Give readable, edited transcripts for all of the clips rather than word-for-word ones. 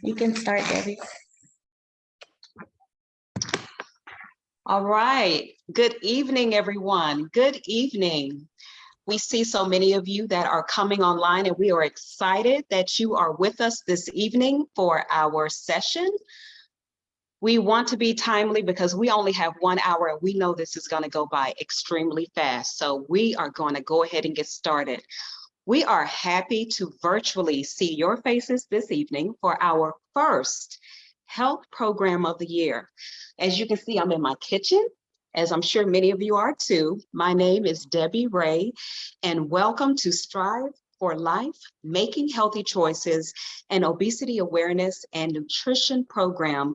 You can start, Debbie. All right. Good evening, everyone. Good evening. We see so many of you that are coming online, and we are excited that you are with us this evening for our session. We want to be timely because we only have 1 hour, and we know this is going to go by extremely fast. So we are going to go ahead and get started. We are happy to virtually see your faces this evening for our first health program of the year. As you can see, I'm in my kitchen, as I'm sure many of you are too. My name is Debbie Ray, and welcome to Strive for Life, Making Healthy Choices, an Obesity Awareness and Nutrition Program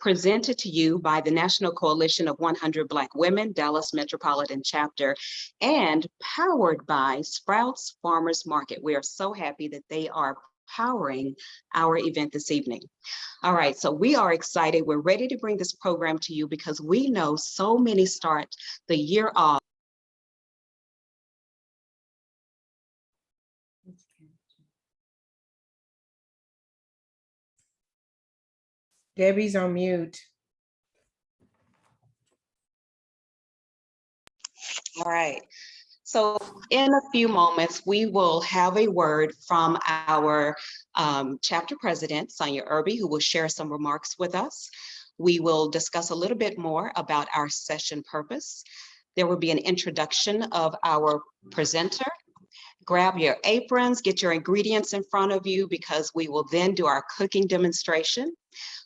presented to you by the National Coalition of 100 Black Women, Dallas Metropolitan Chapter, and powered by Sprouts Farmers Market. We are so happy that they are powering our event this evening. All right, so we are excited. We're ready to bring this program to you because we know so many start the year off. Debbie's on mute. All right. So in a few moments, we will have a word from our chapter president, Sonia Irby, who will share some remarks with us. We will discuss a little bit more about our session purpose. There will be an introduction of our presenter. Grab your aprons, get your ingredients in front of you because we will then do our cooking demonstration.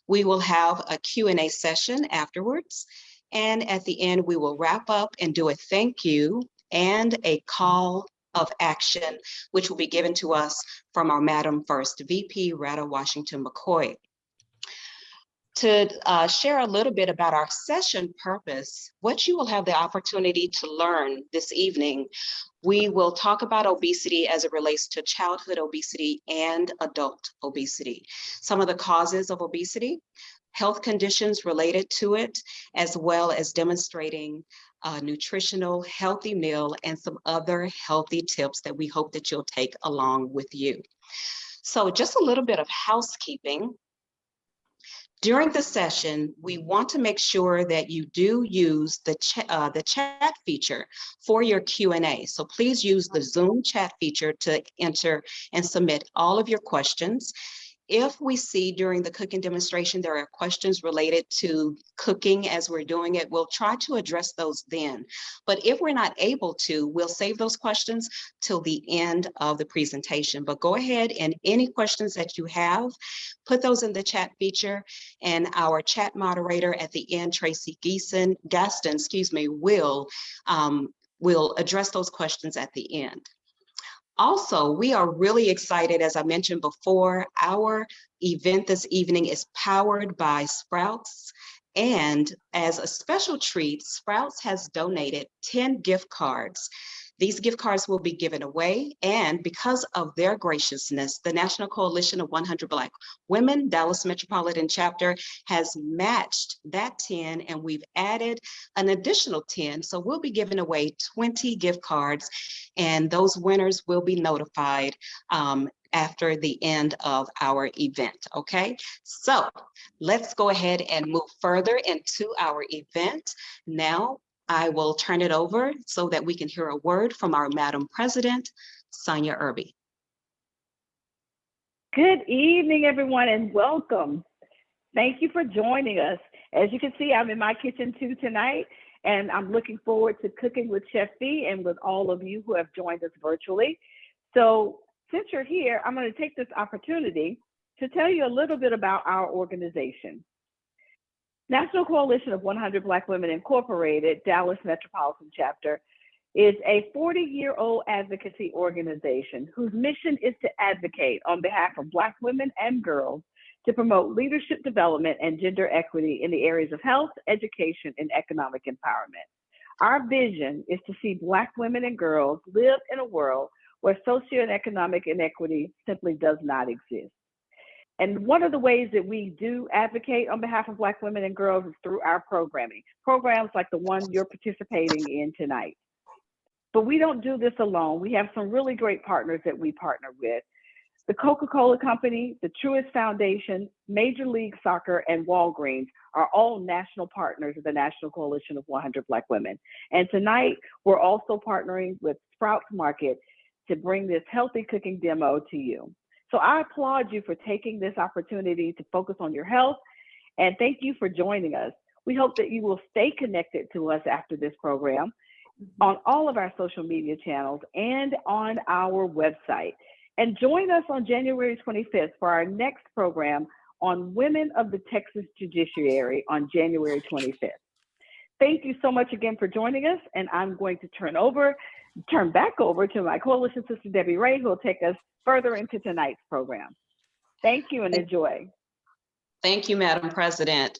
We will have a Q&A session afterwards. And at the end, we will wrap up and do a thank you and a call of action, which will be given to us from our Madam First VP, Rada Washington McCoy. To share a little bit about our session purpose, what you will have the opportunity to learn this evening, we will talk about obesity as it relates to childhood obesity and adult obesity, some of the causes of obesity, health conditions related to it, as well as demonstrating a nutritional, healthy meal and some other healthy tips that we hope that you'll take along with you. So just a little bit of housekeeping. During the session, we want to make sure that you do use the chat feature for your Q&A. So please use the Zoom chat feature to enter and submit all of your questions. If we see during the cooking demonstration there are questions related to cooking as we're doing it, we'll try to address those then. But if we're not able to, we'll save those questions till the end of the presentation. But go ahead and any questions that you have, put those in the chat feature, and our chat moderator at the end, Tracy Gaston, will address those questions at the end. Also, we are really excited, as I mentioned before, our event this evening is powered by Sprouts. And as a special treat, Sprouts has donated 10 gift cards. These gift cards will be given away, and because of their graciousness, the National Coalition of 100 Black Women, Dallas Metropolitan Chapter, has matched that 10, and we've added an additional 10. So we'll be giving away 20 gift cards, and those winners will be notified after the end of our event, okay? So let's go ahead and move further into our event. Now, I will turn it over so that we can hear a word from our Madam President, Sonia Irby. Good evening, everyone, and welcome. Thank you for joining us. As you can see, I'm in my kitchen too tonight, and I'm looking forward to cooking with Chef Fee and with all of you who have joined us virtually. So since you're here, I'm going to take this opportunity to tell you a little bit about our organization. National Coalition of 100 Black Women Incorporated, Dallas Metropolitan Chapter, is a 40-year-old advocacy organization whose mission is to advocate on behalf of Black women and girls to promote leadership development and gender equity in the areas of health, education, and economic empowerment. Our vision is to see Black women and girls live in a world where socioeconomic inequity simply does not exist. And one of the ways that we do advocate on behalf of Black women and girls is through our programming, programs like the one you're participating in tonight. But we don't do this alone. We have some really great partners that we partner with. The Coca-Cola Company, the Truist Foundation, Major League Soccer, and Walgreens are all national partners of the National Coalition of 100 Black Women. And tonight, we're also partnering with Sprouts Market to bring this healthy cooking demo to you. So I applaud you for taking this opportunity to focus on your health, and thank you for joining us. We hope that you will stay connected to us after this program on all of our social media channels and on our website. And join us on January 25th for our next program on Women of the Texas Judiciary on January 25th. Thank you so much again for joining us, and I'm going to turn back over to my coalition sister, Debbie Ray, who will take us further into tonight's program. Thank you and enjoy. Thank you, Madam President.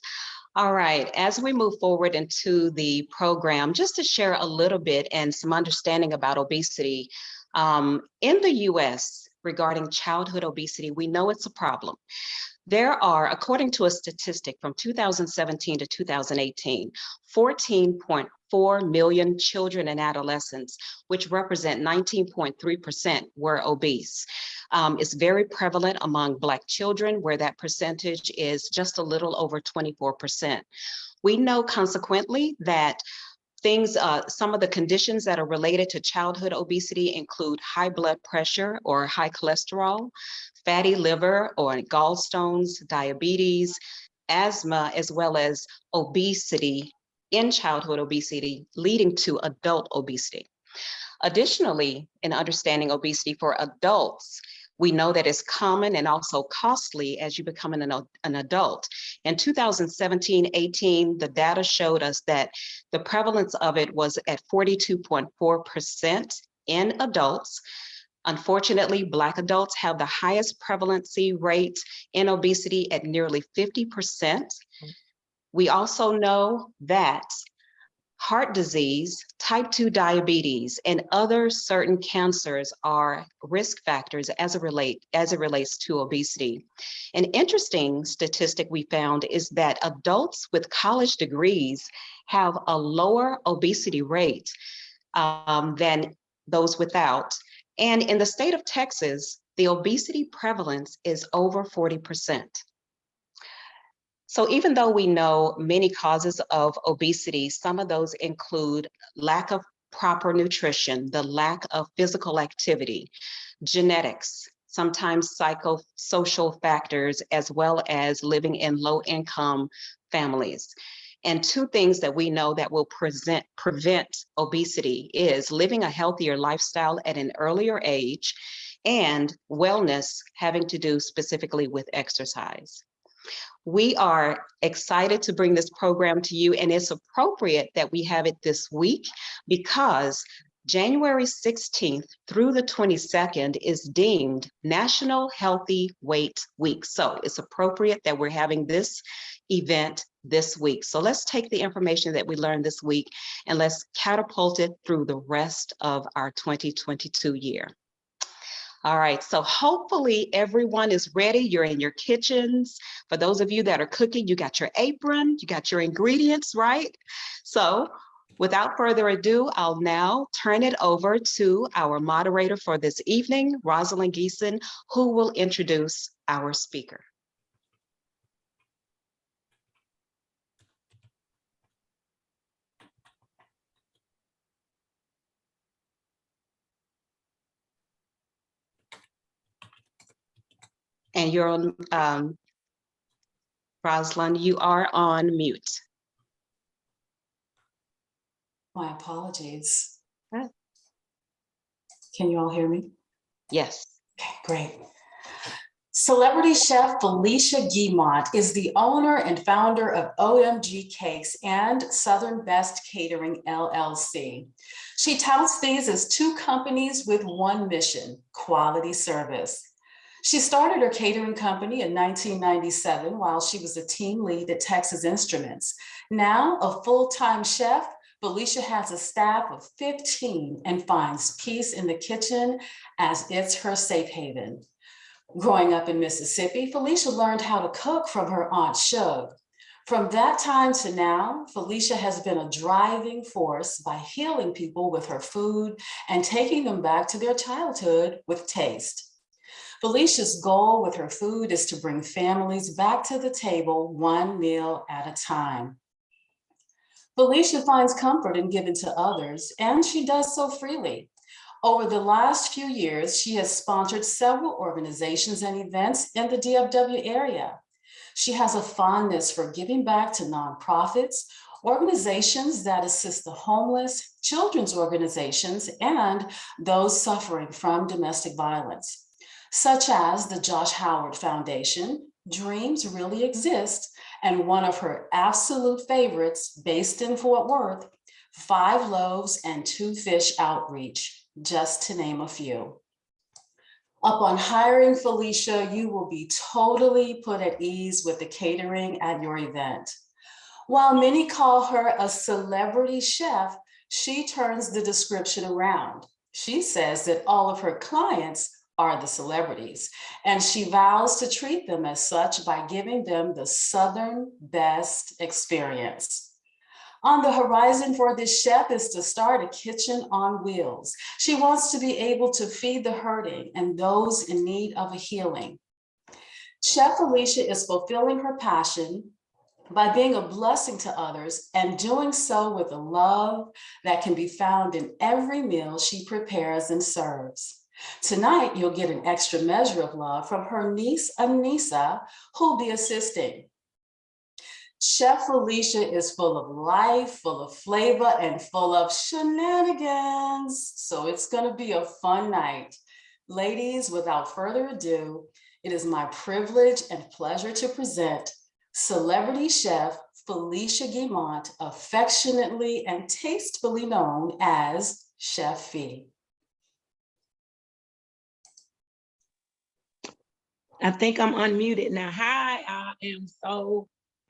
All right, as we move forward into the program, just to share a little bit and some understanding about obesity, in the US regarding childhood obesity, we know it's a problem. There are, according to a statistic from 2017 to 2018, 14.4 million children and adolescents, which represent 19.3%, were obese. It's very prevalent among Black children, where that percentage is just a little over 24%. We know consequently that some of the conditions that are related to childhood obesity include high blood pressure or high cholesterol, fatty liver or gallstones, diabetes, asthma, as well as obesity in childhood obesity leading to adult obesity. Additionally, in understanding obesity for adults, we know that it's common and also costly as you become an adult. In 2017-18, the data showed us that the prevalence of it was at 42.4% in adults. Unfortunately, Black adults have the highest prevalency rate in obesity at nearly 50%. We also know that heart disease, type 2 diabetes, and other certain cancers are risk factors as it relates to obesity. An interesting statistic we found is that adults with college degrees have a lower obesity rate than those without. And in the state of Texas, the obesity prevalence is over 40%. So even though we know many causes of obesity, some of those include lack of proper nutrition, the lack of physical activity, genetics, sometimes psychosocial factors, as well as living in low-income families. And two things that we know that will prevent obesity is living a healthier lifestyle at an earlier age and wellness having to do specifically with exercise. We are excited to bring this program to you, and it's appropriate that we have it this week because January 16th through the 22nd is deemed National Healthy Weight Week. So it's appropriate that we're having this event this week. So let's take the information that we learned this week and let's catapult it through the rest of our 2022 year. All right, so hopefully everyone is ready. You're in your kitchens. For those of you that are cooking, you got your apron, you got your ingredients, right? So without further ado, I'll now turn it over to our moderator for this evening, Rosalind Geeson, who will introduce our speaker. And you're on, Rosalind, you are on mute. My apologies. Huh? Can you all hear me? Yes. Okay, great. Celebrity chef Felicia Guimont is the owner and founder of OMG Cakes and Southern Best Catering, LLC. She touts these as two companies with one mission, quality service. She started her catering company in 1997 while she was a team lead at Texas Instruments. Now a full-time chef, Felicia has a staff of 15 and finds peace in the kitchen as it's her safe haven. Growing up in Mississippi, Felicia learned how to cook from her Aunt Shug. From that time to now, Felicia has been a driving force by healing people with her food and taking them back to their childhood with taste. Felicia's goal with her food is to bring families back to the table one meal at a time. Felicia finds comfort in giving to others, and she does so freely. Over the last few years, she has sponsored several organizations and events in the DFW area. She has a fondness for giving back to nonprofits, organizations that assist the homeless, children's organizations, and those suffering from domestic violence, such as the Josh Howard Foundation, Dreams Really Exist, and one of her absolute favorites, based in Fort Worth, 5 Loaves and 2 Fish Outreach, just to name a few. Upon hiring Felicia, you will be totally put at ease with the catering at your event. While many call her a celebrity chef, she turns the description around. She says that all of her clients are the celebrities, and she vows to treat them as such by giving them the Southern best experience. On the horizon for this chef is to start a kitchen on wheels. She wants to be able to feed the hurting and those in need of a healing. Chef Felicia is fulfilling her passion by being a blessing to others and doing so with a love that can be found in every meal she prepares and serves. Tonight, you'll get an extra measure of love from her niece, Anissa, who'll be assisting. Chef Felicia is full of life, full of flavor, and full of shenanigans. So it's going to be a fun night. Ladies, without further ado, it is my privilege and pleasure to present celebrity chef Felicia Guimont, affectionately and tastefully known as Chef Fee. I think I'm unmuted now. Hi,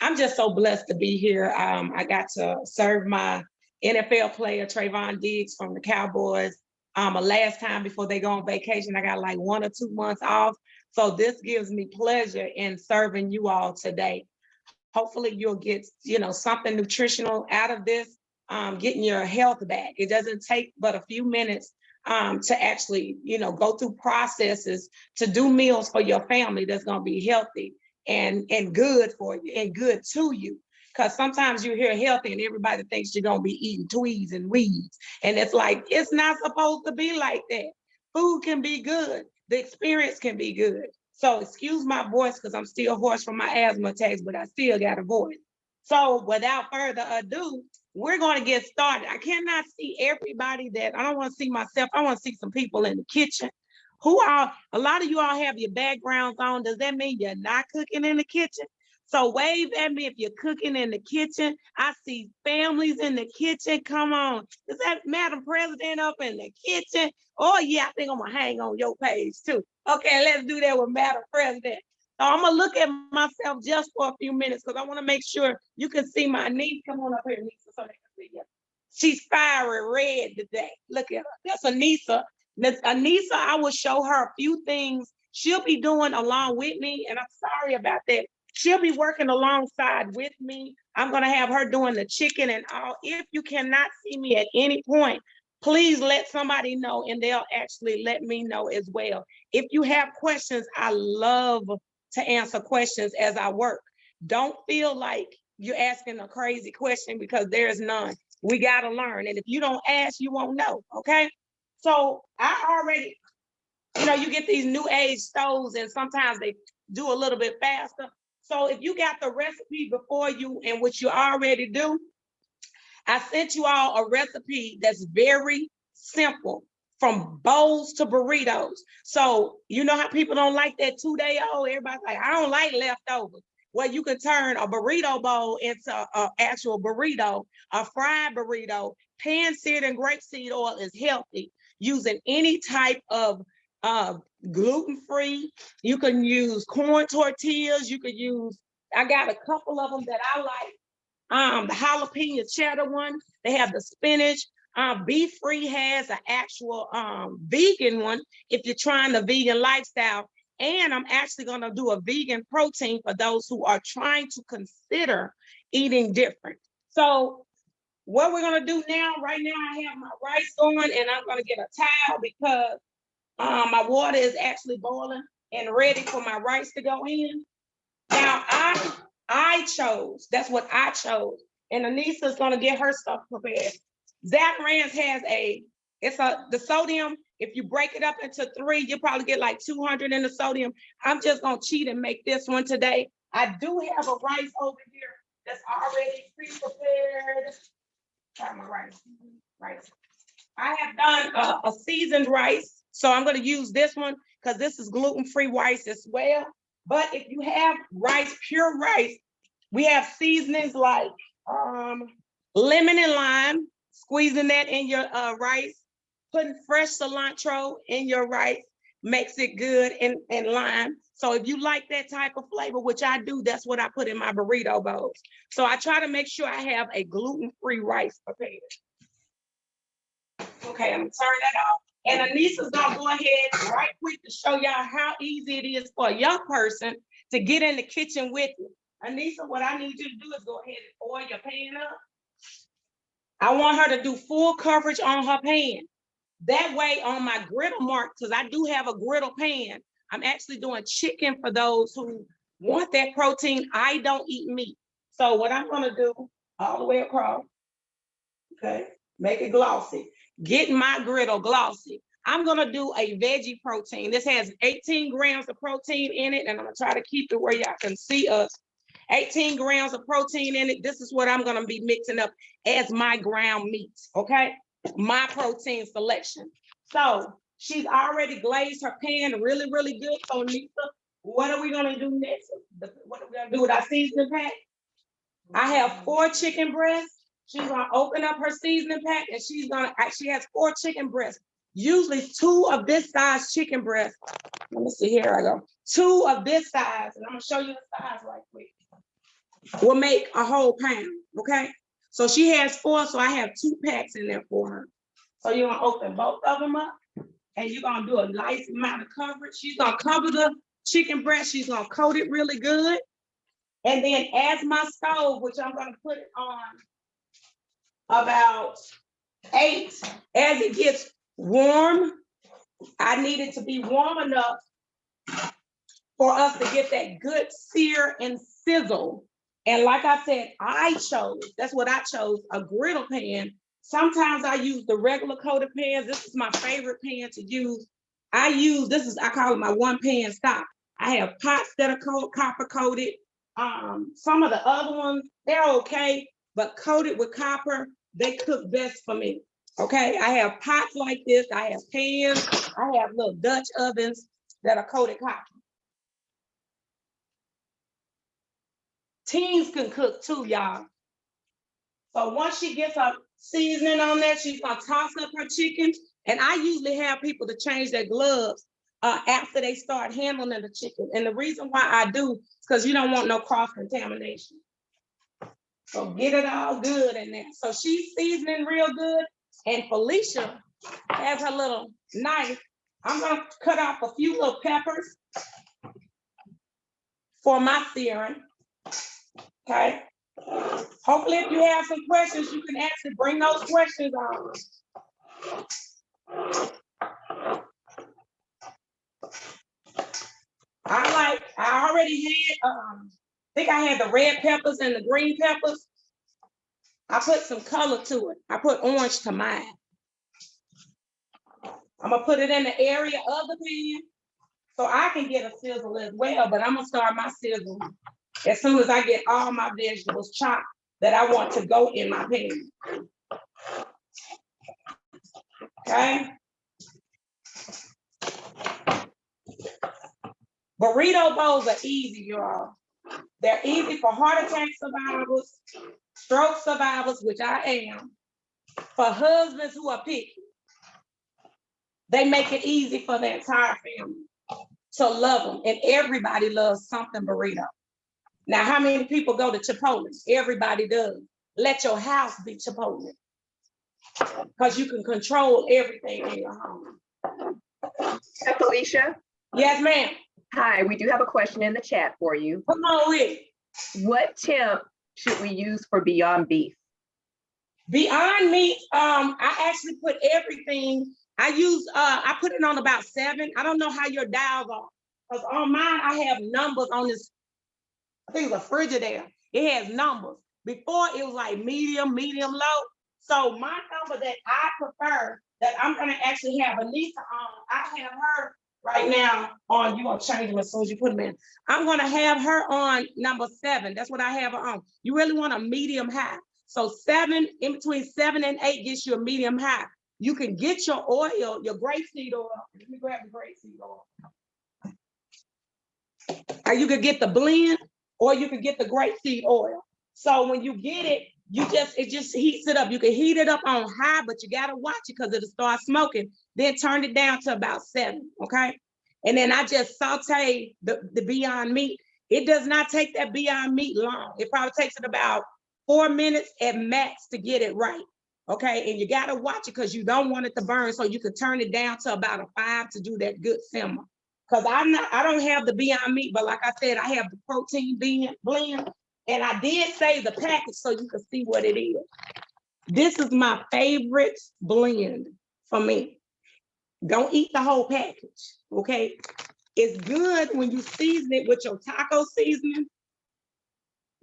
I'm just so blessed to be here. I got to serve my NFL player, Trayvon Diggs from the Cowboys, a last time before they go on vacation. I got like 1 or 2 months off. So this gives me pleasure in serving you all today. Hopefully you'll get, something nutritional out of this, getting your health back. It doesn't take but a few minutes to actually, go through processes to do meals for your family that's going to be healthy and good for you and good to you. Because sometimes you hear healthy and everybody thinks you're going to be eating tweeds and weeds. And it's like, it's not supposed to be like that. Food can be good. The experience can be good. So excuse my voice because I'm still hoarse from my asthma attacks, but I still got a voice. So without further ado, we're going to get started. I cannot see everybody I don't want to see myself. I want to see some people in the kitchen. A lot of you all have your backgrounds on. Does that mean you're not cooking in the kitchen? So wave at me if you're cooking in the kitchen. I see families in the kitchen. Come on. Is that Madam President up in the kitchen? Oh yeah, I think I'm gonna hang on your page too. Okay, let's do that with Madam President. So I'm gonna look at myself just for a few minutes because I want to make sure you can see my niece. Come on up here, Nisa, so they can see you. She's fiery red today. Look at her. That's Anissa. Anissa, I will show her a few things she'll be doing along with me, and I'm sorry about that. She'll be working alongside with me. I'm gonna have her doing the chicken and all. If you cannot see me at any point, please let somebody know and they'll actually let me know as well. If you have questions, I love to answer questions as I work. Don't feel like you're asking a crazy question because there's none. We gotta learn. And if you don't ask, you won't know, okay? So I already, you get these new age stoves and sometimes they do a little bit faster. So if you got the recipe before you and what you already do, I sent you all a recipe that's very simple, from bowls to burritos. So you know how people don't like that 2-day-old? Everybody's like, I don't like leftovers. Well, you can turn a burrito bowl into an actual burrito, a fried burrito. Pan-seared and grapeseed oil is healthy. Using any type of gluten-free. You can use corn tortillas. You could use, I got a couple of them that I like. The jalapeno cheddar one. They have the spinach. Beef Free has an actual vegan one if you're trying the vegan lifestyle. And I'm actually going to do a vegan protein for those who are trying to consider eating different. So what we're going to do now, right now, I have my rice going and I'm going to get a towel because my water is actually boiling. and ready for my rice to go in. Now I chose, that's what I chose. And Anissa's gonna get her stuff prepared. Zatarain's has the sodium, if you break it up into 3, you probably get like 200 in the sodium. I'm just gonna cheat and make this one today. I do have a rice over here that's already pre-prepared. Try my rice. I have done a seasoned rice, so I'm gonna use this one because this is gluten-free rice as well. But if you have rice, pure rice, we have seasonings like lemon and lime, squeezing that in your rice, putting fresh cilantro in your rice makes it good, and lime. So if you like that type of flavor, which I do, that's what I put in my burrito bowls. So I try to make sure I have a gluten-free rice prepared. Okay, I'm gonna turn that off. And Anissa's gonna go ahead right quick to show y'all how easy it is for a young person to get in the kitchen with you. Anissa, what I need you to do is go ahead and oil your pan up. I want her to do full coverage on her pan. That way on my griddle mark, because I do have a griddle pan, I'm actually doing chicken for those who want that protein. I don't eat meat. So what I'm gonna do all the way across, okay, make it glossy. Get my griddle glossy. I'm gonna do a veggie protein. This has 18 grams of protein in it, and I'm gonna try to keep it where y'all can see us. 18 grams of protein in it. This is what I'm gonna be mixing up as my ground meat, okay? My protein selection. So she's already glazed her pan really, really good. So Nisa, what are we gonna do next? What are we gonna do with our seasoning pack? I have 4 chicken breasts. She's gonna open up her seasoning pack and she has 4 chicken breasts. Usually 2 of this size chicken breasts. Let me see, here I go. 2 of this size, and I'm gonna show you the size right quick. Will make a whole pound, okay? So she has 4, so I have 2 packs in there for her. So you're gonna open both of them up and you're gonna do a nice amount of coverage. She's gonna cover the chicken breast. She's gonna coat it really good. And then as my stove, which I'm gonna put it on about 8, as it gets warm, I need it to be warm enough for us to get that good sear and sizzle. And like I said, that's what I chose, a griddle pan. Sometimes I use the regular coated pans. This is my favorite pan to use. I call it my one pan stock. I have pots that are copper coated. Some of the other ones, they're okay, but coated with copper, they cook best for me. Okay, I have pots like this. I have pans. I have little Dutch ovens that are coated copper. Teens can cook too, y'all. So once she gets her seasoning on there, she's gonna toss up her chicken. And I usually have people to change their gloves after they start handling the chicken. And the reason why I do is because you don't want no cross-contamination. So get it all good in there. So she's seasoning real good. And Felicia has her little knife. I'm gonna cut off a few little peppers for my searing. Okay. Hopefully, if you have some questions, you can actually bring those questions on. I already had, I think I had the red peppers and the green peppers. I put some color to it. I put orange to mine. I'm gonna put it in the area of the pan so I can get a sizzle as well, but I'm gonna start my sizzle as soon as I get all my vegetables chopped that I want to go in my pan. Okay. Burrito bowls are easy, y'all. They're easy for heart attack survivors, stroke survivors, which I am, for husbands who are picky. They make it easy for the entire family to love them, and everybody loves something burrito. Now, how many people go to Chipotle? Everybody does. Let your house be Chipotle, because you can control everything in your home. Chef Felicia? Yes, ma'am. Hi, we do have a question in the chat for you. Come on with it. What temp should we use for Beyond Beef? Beyond Meat, I actually put everything. I put it on about 7. I don't know how your dials are. Because on mine, I have numbers on this, I think it's a Frigidaire. It has numbers. Before it was like medium, medium, low. So my number that I prefer, that I'm gonna actually have Anissa on, I have her right now on, you're gonna change them as soon as you put them in. I'm gonna have her on number 7. That's what I have her on. You really want a medium high. So 7, in between 7 and 8 gets you a medium high. You can get your oil, your grapeseed oil. Let me grab the grapeseed oil. Or you could get the blend, or you could get the grapeseed oil. So when you get it, it just heats it up. You can heat it up on high, but you gotta watch it because it'll start smoking. Then turn it down to about 7, okay? And then I just saute the Beyond Meat. It does not take that Beyond Meat long. It probably takes it about 4 minutes at max to get it right, okay? And you gotta watch it because you don't want it to burn, so you can turn it down to about a 5 to do that good simmer. Because I don't have the Beyond Meat, but like I said, I have the protein blend. And I did save the package so you can see what it is. This is my favorite blend for me. Don't eat the whole package, okay? It's good when you season it with your taco seasoning.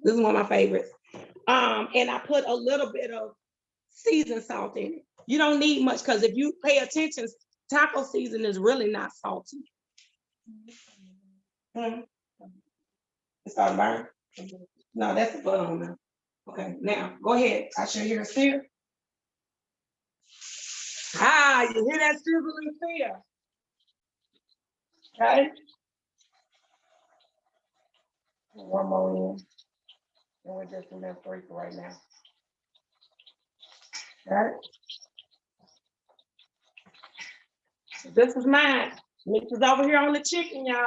This is one of my favorites. And I put a little bit of seasoned salt in it. You don't need much because if you pay attention, taco seasoning is really not salty. It's starting to burn. No, that's the butter on there. Okay, now go ahead. I should hear a sear. Ah, you hear that sizzling sear? Okay. One more in. And we're just in that 3 for right now. All right. This is mine. Mix is over here on the chicken, y'all.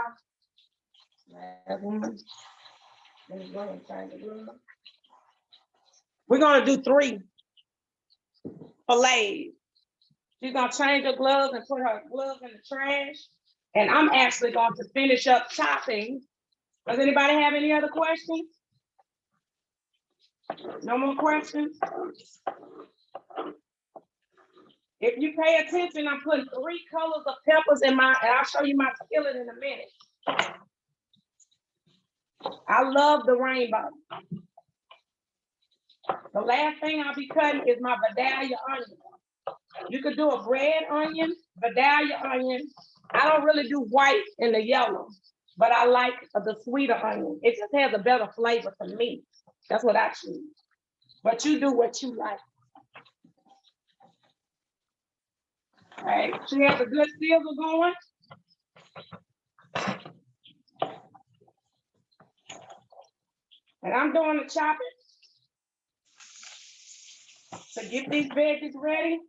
Last one. Let me go ahead and change the glove. We're gonna do 3 fillets. She's gonna change her gloves and put her gloves in the trash. And I'm actually going to finish up chopping. Does anybody have any other questions? No more questions? If you pay attention, I'm putting 3 colors of peppers in my, and I'll show you my skillet in a minute. I love the rainbow. The last thing I'll be cutting is my Vidalia onion. You could do a red onion, Vidalia onion. I don't really do white and the yellow, but I like the sweeter onion. It just has a better flavor for me. That's what I choose. But you do what you like. All right, she has a good sizzle going. And I'm doing the chopping to get these veggies ready.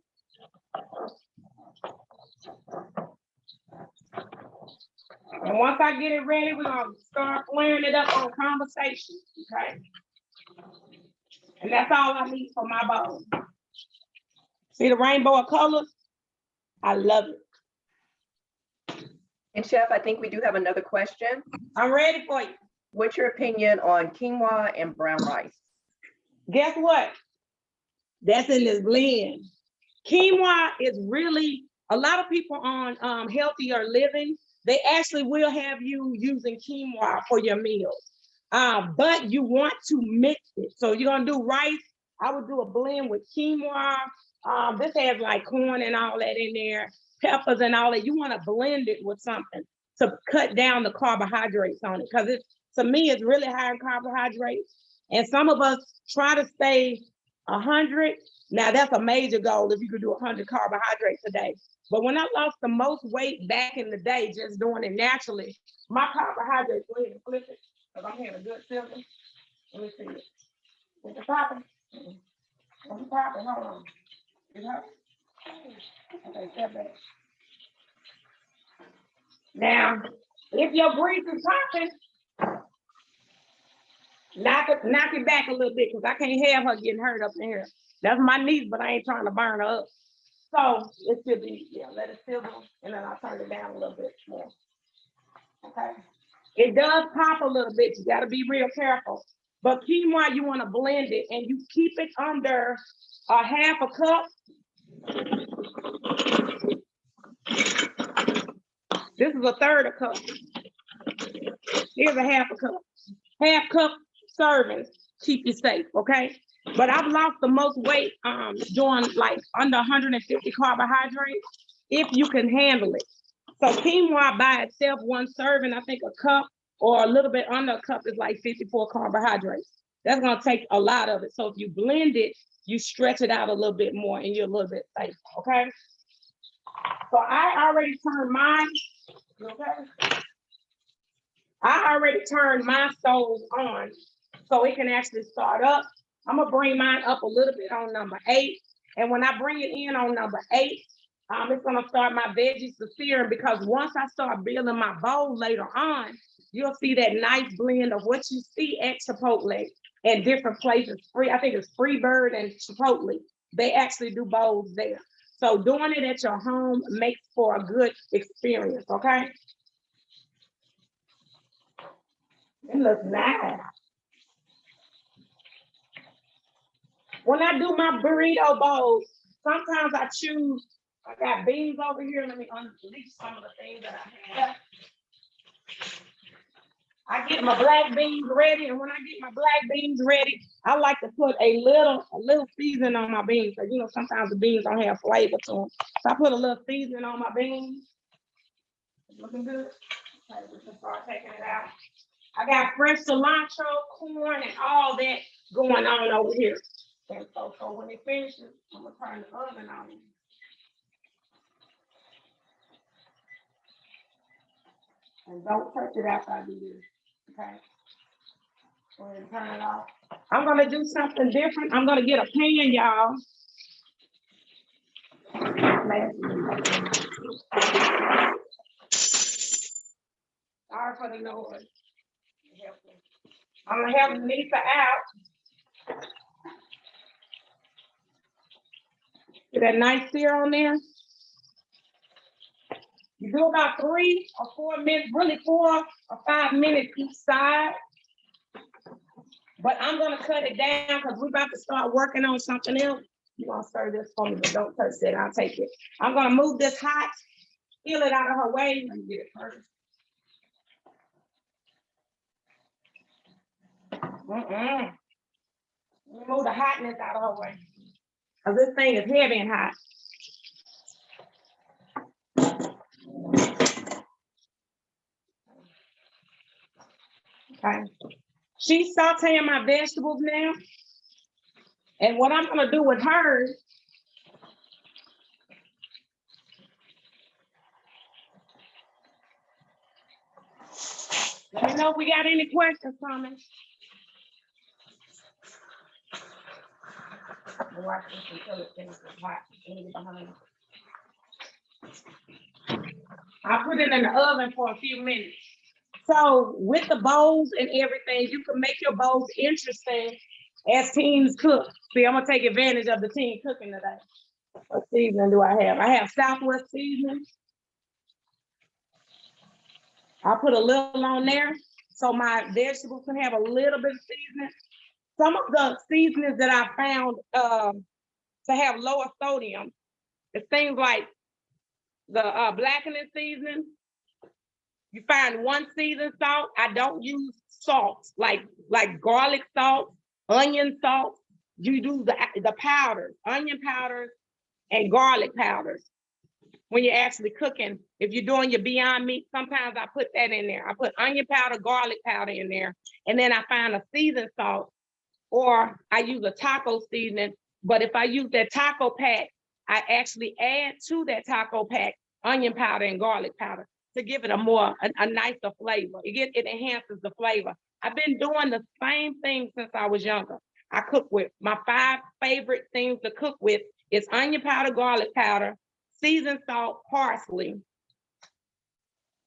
And once I get it ready, we're gonna start flaring it up on conversation, okay? And that's all I need for my bowl. See the rainbow of colors? I love it. And Chef, I think we do have another question. I'm ready for you. What's your opinion on quinoa and brown rice? Guess what? That's in this blend. Quinoa is really, a lot of people on healthier living, they actually will have you using quinoa for your meals. But you want to mix it. So you're gonna do rice. I would do a blend with quinoa. This has like corn and all that in there, peppers and all that. You wanna blend it with something to cut down the carbohydrates on it. Cause to me, it's really high in carbohydrates. And some of us try to stay 100. Now that's a major goal if you could do 100 carbohydrates a day. But when I lost the most weight back in the day, just doing it naturally, my carbohydrates, go ahead and flip it, because I'm having a good feeling. Let me see it. Is it popping? Is it popping? Hold on. Is it? Okay, step back. Now, if your grease is popping, knock it back a little bit, because I can't have her getting hurt up in here. That's my niece, but I ain't trying to burn her up. So it should be, yeah, let it sizzle, and then I'll turn it down a little bit more. Okay. It does pop a little bit. You got to be real careful. But quinoa, you want to blend it, and you keep it under a half a cup. This is a third a cup. Here's a half a cup. Half cup servings keep you safe, okay? But I've lost the most weight doing like under 150 carbohydrates if you can handle it. So quinoa by itself, one serving, I think a cup or a little bit under a cup is like 54 carbohydrates. That's gonna take a lot of it. So if you blend it, you stretch it out a little bit more and you're a little bit safer, okay? So I already turned mine, okay? I already turned my stove on so it can actually start up. I'm gonna bring mine up a little bit on number 8. And when I bring it in on number 8, it's gonna start my veggies to sear, because once I start building my bowl later on, you'll see that nice blend of what you see at Chipotle and different places. I think it's Freebird and Chipotle. They actually do bowls there. So doing it at your home makes for a good experience, okay? It looks nice. When I do my burrito bowls, sometimes I choose, I got beans over here. Let me unleash some of the things that I have. I get my black beans ready, and when I get my black beans ready, I like to put a little seasoning on my beans. Because you know, sometimes the beans don't have flavor to them. So I put a little seasoning on my beans. Looking good. Okay, we can start taking it out. I got fresh cilantro, corn, and all that going on over here. And so when it finishes, I'm gonna turn the oven on. And don't touch it after I do this, okay? Go ahead and turn it off. I'm gonna do something different. I'm gonna get a pan, y'all. Sorry for the noise. I'm gonna help Lisa out. Get that nice sear on there. You do about 3 or 4 minutes, really 4 or 5 minutes each side. But I'm gonna cut it down because we're about to start working on something else. You're gonna stir this for me, but don't touch it. I'll take it. I'm gonna move this hot, peel it out of her way. Let me get it first. Move the hotness out of her way. Cause this thing is heavy and hot. Okay. She's sauteing my vegetables now. And what I'm gonna do with hers, let me know if we got any questions coming. Watch this until it finishes hot. I put it in the oven for a few minutes. So with the bowls and everything, you can make your bowls interesting as teens cook. See, I'm gonna take advantage of the teen cooking today. What seasoning do I have? I have Southwest seasoning. I'll put a little on there so my vegetables can have a little bit of seasoning. Some of the seasonings that I found to have lower sodium, it's things like the blackening seasoning. You find one seasoned salt. I don't use salt like garlic salt, onion salt. You do the powders, onion powders and garlic powders. When you're actually cooking, if you're doing your Beyond Meat, sometimes I put that in there. I put onion powder, garlic powder in there, and then I find a seasoned salt, or I use a taco seasoning. But if I use that taco pack, I actually add to that taco pack onion powder and garlic powder to give it a nicer flavor. It enhances the flavor. I've been doing the same thing since I was younger. I cook with my 5 favorite things to cook with is onion powder, garlic powder, seasoned salt, parsley,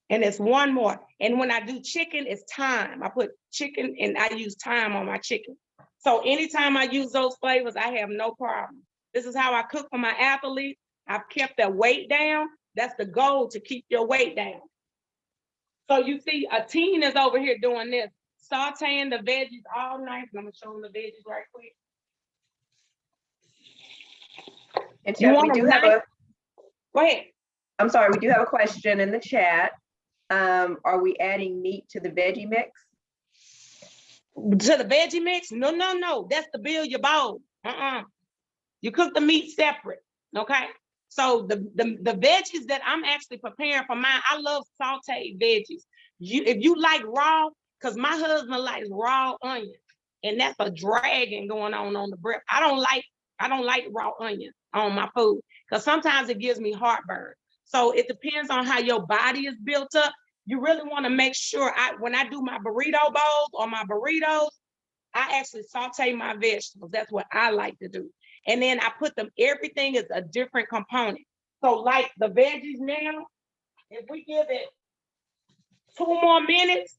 and it's one more. And when I do chicken, it's thyme. I put chicken and I use thyme on my chicken. So anytime I use those flavors, I have no problem. This is how I cook for my athletes. I've kept their weight down. That's the goal, to keep your weight down. So you see, a teen is over here doing this, sauteing the veggies all night. I'm gonna show them the veggies right quick. And Chef, we do have Go ahead. I'm sorry, we do have a question in the chat. Are we adding meat to the veggie mix? To the veggie mix? No, no, no. That's to build your bowl. You cook the meat separate. Okay. So the veggies that I'm actually preparing for mine, I love sauteed veggies. If you like raw, because my husband likes raw onion, and that's a dragon going on the bread. I don't like raw onion on my food because sometimes it gives me heartburn. So it depends on how your body is built up. You really want to make sure when I do my burrito bowls or my burritos, I actually saute my vegetables. That's what I like to do. And then I put them, everything is a different component. So like the veggies now, if we give it 2 more minutes,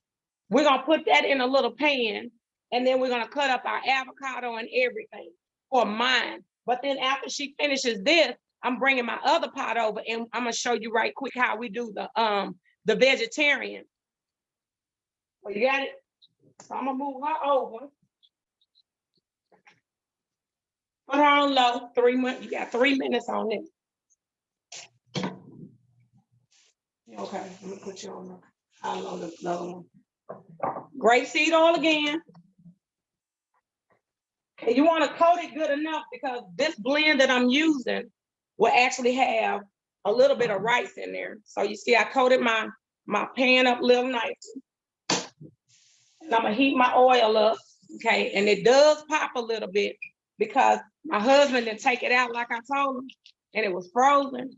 we're gonna put that in a little pan, and then we're gonna cut up our avocado and everything for mine. But then after she finishes this, I'm bringing my other pot over, and I'm gonna show you right quick how we do the vegetarian. Well, you got it? So I'm gonna move her over. Put her on low, 3 minutes. You got 3 minutes on this. Okay, let me put you on the high low, the other one. Grapeseed oil again. And you want to coat it good enough because this blend that I'm using will actually have a little bit of rice in there. So you see, I coated my pan up a little nice. And I'm gonna heat my oil up, okay? And it does pop a little bit because my husband didn't take it out like I told him, and it was frozen.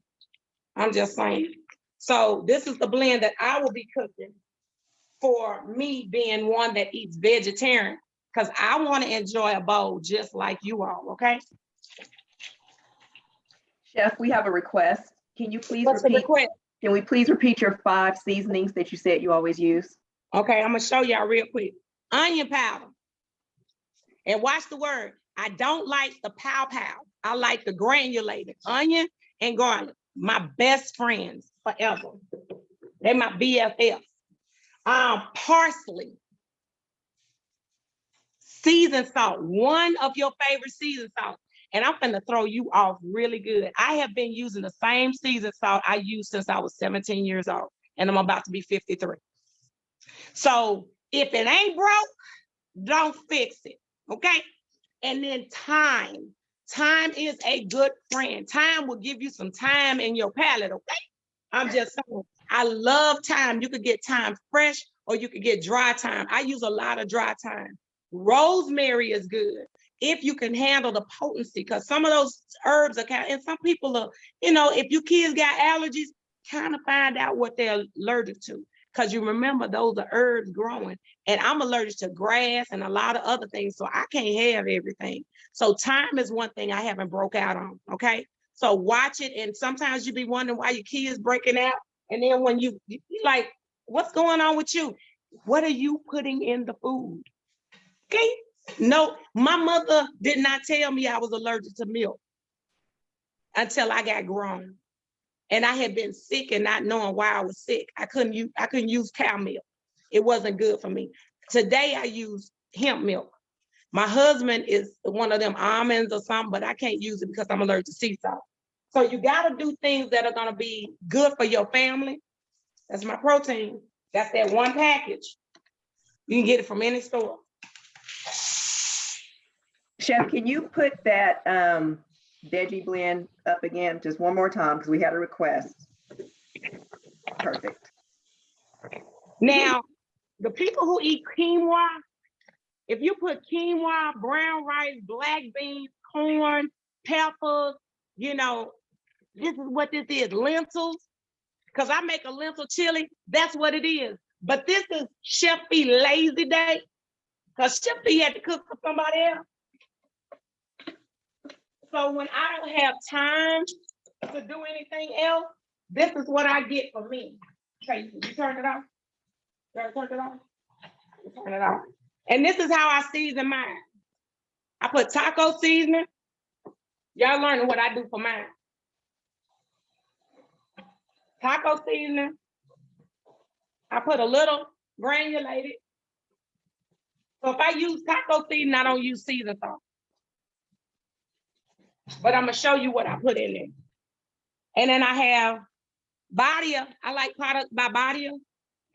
I'm just saying. So this is the blend that I will be cooking for me being one that eats vegetarian, because I want to enjoy a bowl just like you all, okay? Chef, we have a request. Can you please What's the repeat? request? Can we please repeat your 5 seasonings that you said you always use? Okay, I'm gonna show y'all real quick. Onion powder. And watch the word. I don't like the pow. I like the granulated onion and garlic. My best friends forever. They're my BFF. Parsley. Seasoned salt. One of your favorite seasoned salt. And I'm gonna throw you off really good. I have been using the same seasoned salt I used since I was 17 years old. And I'm about to be 53. So if it ain't broke, don't fix it, okay? And then time. Time is a good friend. Time will give you some time in your palate, okay? I'm just saying, I love thyme. You could get thyme fresh or you could get dry thyme. I use a lot of dry thyme. Rosemary is good if you can handle the potency, because some of those herbs are and some people are, if your kids got allergies, kind of find out what they're allergic to. Because you remember those are herbs growing. And I'm allergic to grass and a lot of other things, so I can't have everything. So thyme is one thing I haven't broke out on, okay? So watch it, and sometimes you be wondering why your kids breaking out. And then when you like, what's going on with you? What are you putting in the food? Okay? No, my mother did not tell me I was allergic to milk until I got grown. And I had been sick and not knowing why I was sick. I couldn't use cow milk. It wasn't good for me. Today I use hemp milk. My husband is one of them almonds or something, but I can't use it because I'm allergic to sea salt. So you got to do things that are going to be good for your family. That's my protein. That's that one package. You can get it from any store. Chef, can you put that veggie blend up again just one more time because we had a request? Perfect. Now, the people who eat quinoa, if you put quinoa, brown rice, black beans, corn, peppers, this is what this is, lentils. Because I make a lentil chili, that's what it is. But this is Chef Fee lazy day, because Chef Fee had to cook for somebody else. So when I don't have time to do anything else, this is what I get for me. Okay, you turn it off. Turn it off. Turn it off. And this is how I season mine. I put taco seasoning. Y'all learning what I do for mine. Taco seasoning. I put a little granulated. So if I use taco seasoning, I don't use seasoned salt. But I'm gonna show you what I put in there. And then I have Badia. I like product by Badia.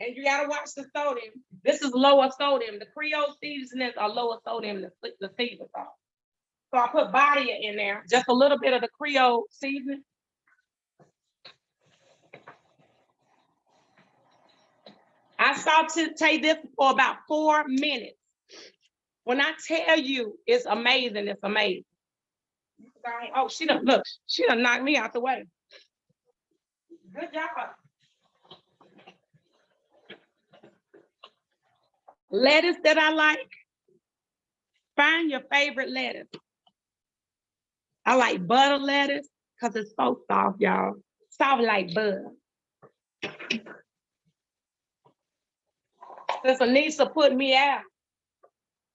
And you gotta watch the sodium. This is lower sodium. The Creole seasonings are lower sodium than the Caesar sauce. So I put body in there, just a little bit of the Creole seasoning. I sauteed this for about 4 minutes. When I tell you it's amazing, it's amazing. Oh, she done knocked me out the way. Good job. Lettuce that I like. Find your favorite lettuce. I like butter lettuce because it's so soft, y'all. Soft like butter. Since Anissa put me out,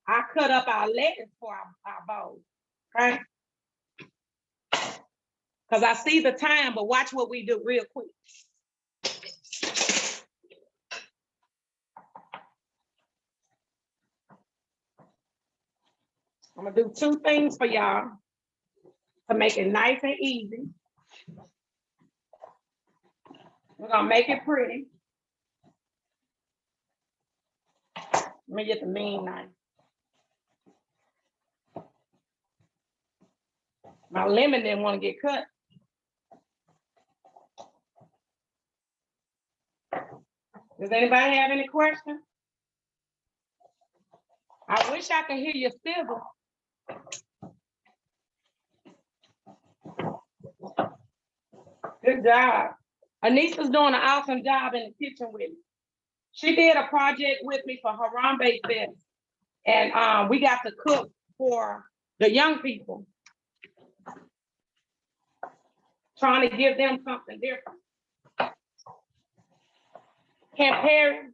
I cut up our lettuce for our bowl, okay? Because I see the time, but watch what we do real quick. I'm gonna do 2 things for y'all to make it nice and easy. We're gonna make it pretty. Let me get the mean knife. My lemon didn't want to get cut. Does anybody have any questions? I wish I could hear you sizzle. Good job. Anissa's doing an awesome job in the kitchen with me. She did a project with me for Harambe Fest. And we got to cook for the young people. Trying to give them something different. Comparing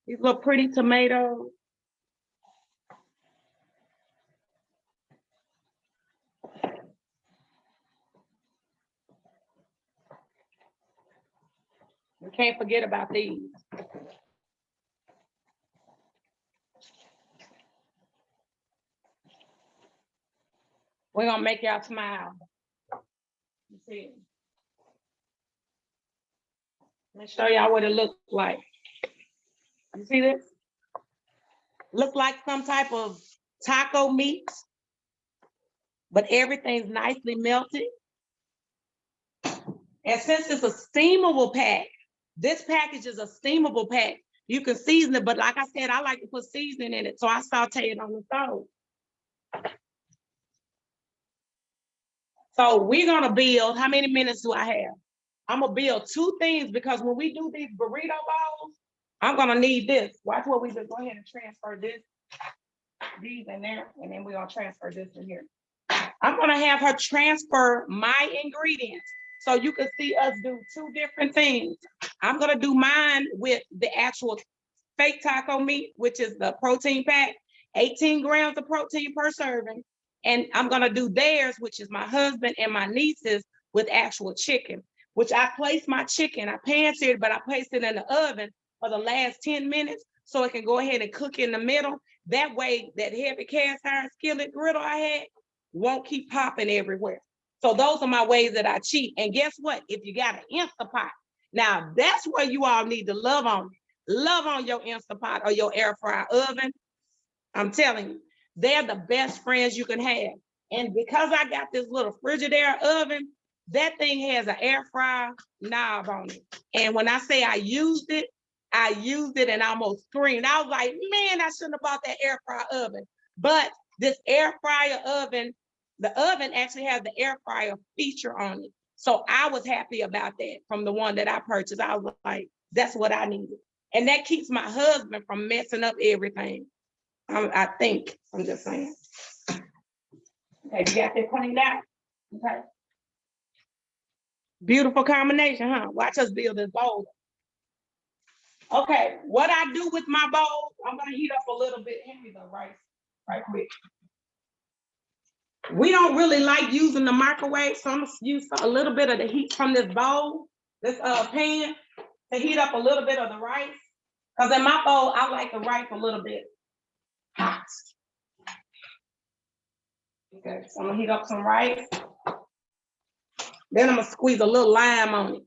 these little pretty tomatoes. We can't forget about these. We're gonna make y'all smile. You see? Let me show y'all what it looks like. You see this? Look like some type of taco meat, but everything's nicely melted. And since it's a steamable pack, this package is a steamable pack. You can season it, but like I said, I like to put seasoning in it, so I saute it on the stove. So we're gonna build, how many minutes do I have? I'm gonna build 2 things because when we do these burrito bowls, I'm gonna need this. Watch what we do. Go ahead and transfer these in there, and then we're gonna transfer this in here. I'm gonna have her transfer my ingredients so you can see us do 2 different things. I'm gonna do mine with the actual fake taco meat, which is the protein pack, 18 grams of protein per serving. And I'm gonna do theirs, which is my husband and my nieces, with actual chicken, which I placed my chicken, I pan-seared it, but I placed it in the oven for the last 10 minutes so it can go ahead and cook in the middle. That way, that heavy cast iron skillet griddle I had won't keep popping everywhere. So those are my ways that I cheat. And guess what? If you got an Instapot, now that's where you all need to love on. Love on your Instapot or your air fryer oven. I'm telling you, they're the best friends you can have. And because I got this little Frigidaire oven, that thing has an air fryer knob on it. And when I say I used it and almost screamed. I was like, man, I shouldn't have bought that air fryer oven. But this air fryer oven, the oven actually has the air fryer feature on it. So I was happy about that from the one that I purchased. I was like, that's what I needed. And that keeps my husband from messing up everything. I think, I'm just saying. Okay, you got that cleaned out? Okay. Beautiful combination, huh? Watch us build this bowl. Okay, what I do with my bowl, I'm gonna heat up a little bit. Hand me the rice right quick. We don't really like using the microwave, so I'm gonna use a little bit of the heat from this bowl, this pan, to heat up a little bit of the rice. Because in my bowl, I like the rice a little bit hot. Okay, so I'm gonna heat up some rice. Then I'm gonna squeeze a little lime on it.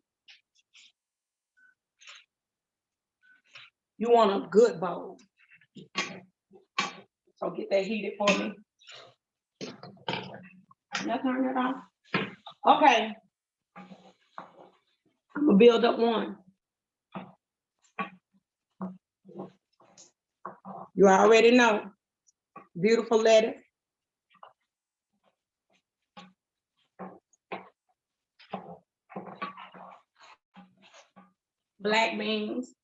You want a good bowl. So get that heated for me. Now turn it off. Okay. I'm gonna build up one. You already know. Beautiful lettuce. Black beans.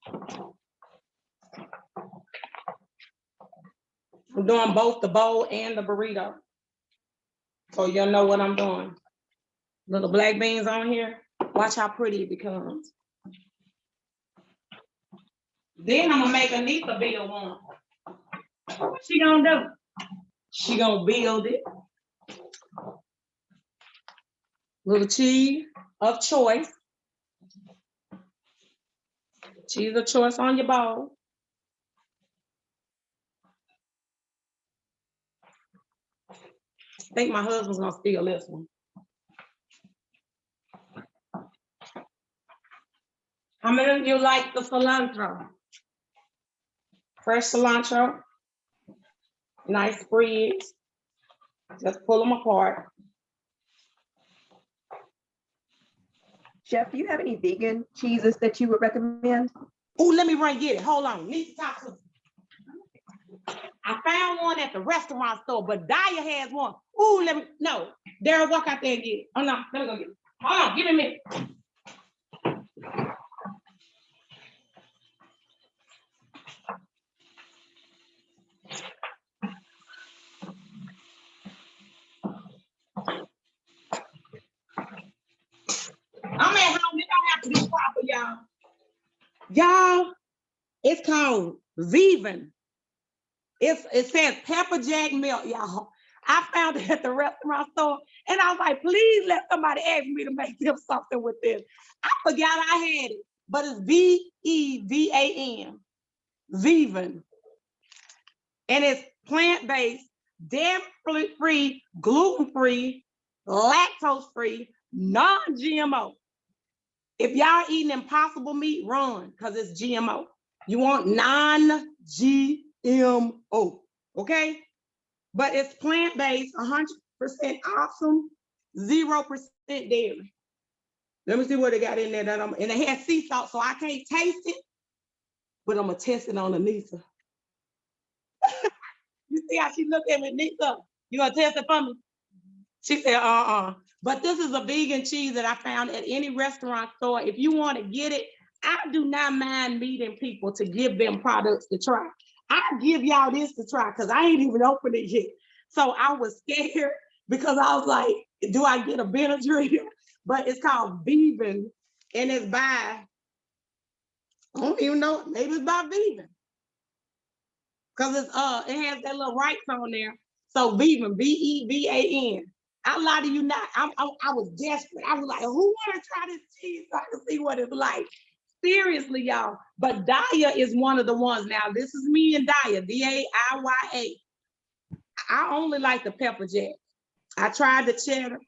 I'm doing both the bowl and the burrito. So you'll know what I'm doing. Little black beans on here. Watch how pretty it becomes. Then I'm gonna make Anita build one. What she gonna do? She gonna build it. Little cheese of choice. Cheese of choice on your bowl. I think my husband's gonna steal this one. How many of you like the cilantro? Fresh cilantro. Nice spreads. Just pull them apart. Chef, do you have any vegan cheeses that you would recommend? Oh, let me run get it. Hold on. Need to talk to. I found one at the restaurant store, but Daya has one. Ooh, let me, no. Daryl, walk out there and get it. Oh no, let me go get it. Hold on, give me a minute. I'm at home, it don't have to be proper, y'all. Y'all, it's called Vivan. It says pepper jack milk, y'all. I found it at the restaurant store, and I was like, please let somebody ask me to make them something with this. I forgot I had it, but it's V-E-V-A-N, Vivan. And it's plant-based, dairy-free, gluten-free, lactose-free, non-GMO. If y'all eating impossible meat, run, because it's GMO. You want non-GMO, okay? But it's plant-based, 100% awesome, 0% dairy. Let me see what they got in there. And it has sea salt, so I can't taste it, but I'm gonna test it on Anita. You see how she looked at me, Anita? You gonna test it for me? She said, But this is a vegan cheese that I found at any restaurant store. If you want to get it, I do not mind meeting people to give them products to try. I give y'all this to try because I ain't even opened it yet. So I was scared because I was like, do I get a Benadryl? But it's called Vivan, and it's by, I don't even know, maybe it's by Vivan. Because it's it has that little rights on there. So Vivan, V-E-V-A-N. I lie to you not. I was desperate. I was like, who want to try this cheese so I can see what it's like? Seriously, y'all. But Daya is one of the ones. Now, this is me and Daya, D-A-I-Y-A. I only like the pepper jack. I tried the cheddar,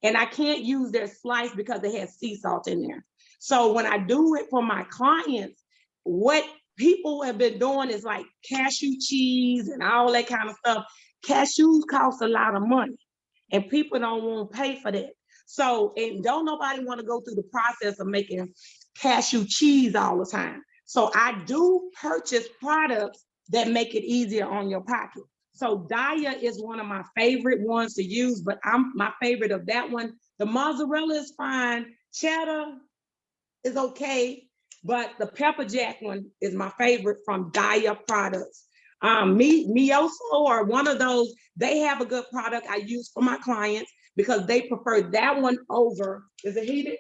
and I can't use their slice because it has sea salt in there. So when I do it for my clients, what people have been doing is like cashew cheese and all that kind of stuff. Cashews cost a lot of money, and people don't want to pay for that. So, and don't nobody want to go through the process of making cashew cheese all the time. So I do purchase products that make it easier on your pocket. So Daya is one of my favorite ones to use, but my favorite of that one. The mozzarella is fine. Cheddar is okay, but the pepper jack one is my favorite from Daya products. Mioso or one of those, they have a good product I use for my clients because they prefer that one over, is it heated?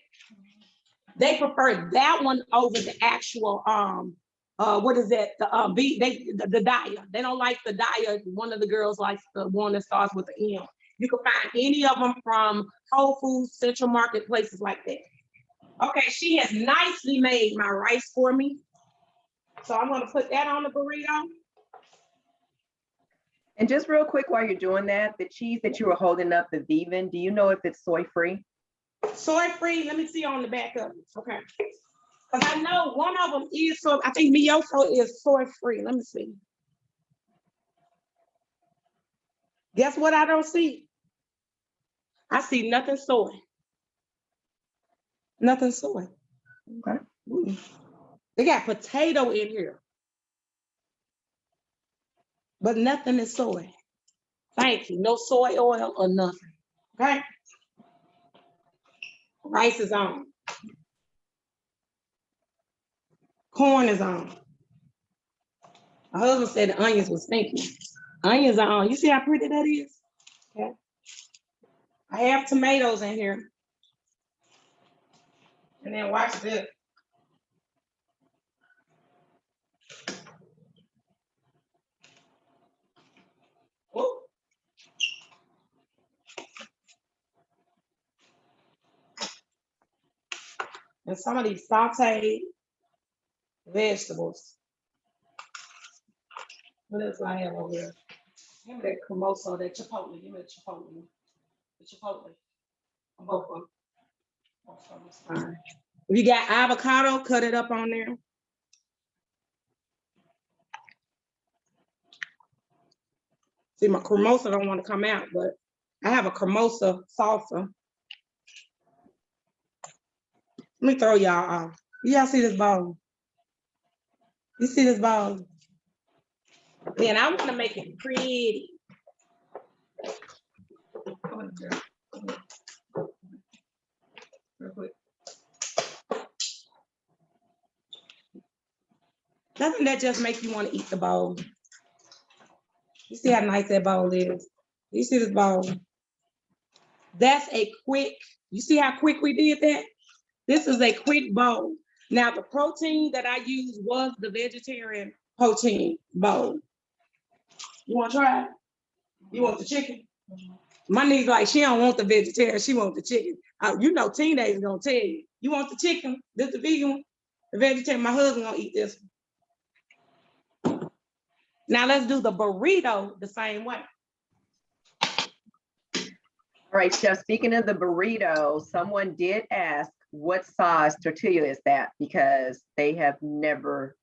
They prefer that one over the actual, what is that? The Daya. They don't like the Daya. One of the girls likes the one that starts with the M. You can find any of them from Whole Foods, Central Market, places like that. Okay, she has nicely made my rice for me. So I'm gonna put that on the burrito. And just real quick while you're doing that, the cheese that you were holding up, the Vivan, do you know if it's soy-free? Soy-free, let me see on the back of it. Okay. Cause I know one of them is so, I think Miyoso is soy free. Let me see. Guess what I don't see? I see nothing soy. Nothing soy. Okay. Mm. They got potato in here, but nothing is soy. Thank you. No soy oil or nothing. Okay. Rice is on. Corn is on. My husband said the onions was stinky. Onions are on. You see how pretty that is? Okay. I have tomatoes in here. And then watch this. Whoop. And some of these sauteed vegetables. What else do I have over here? Give me that cremoso, that chipotle. Give me the chipotle. The chipotle. Both of them. Both of them is fine. If you got avocado, cut it up on there. See, my cremosa don't want to come out, but I have a cremosa salsa. Let me throw y'all off. Y'all see this bowl? You see this bowl? Then I want to make it pretty. Real quick. Doesn't that just make you want to eat the bowl? You see how nice that bowl is? You see this bowl? That's a quick, you see how quick we did that? This is a quick bowl. Now the protein that I used was the vegetarian protein bowl. You want to try it? You want the chicken? My niece like, she don't want the vegetarian, she want the chicken. You know, teenagers gonna tell you, you want the chicken? This the vegan one? The vegetarian, my husband gonna eat this one. Now let's do the burrito the same way. All right, Chef, speaking of the burrito, someone did ask what size tortilla is that, because they have never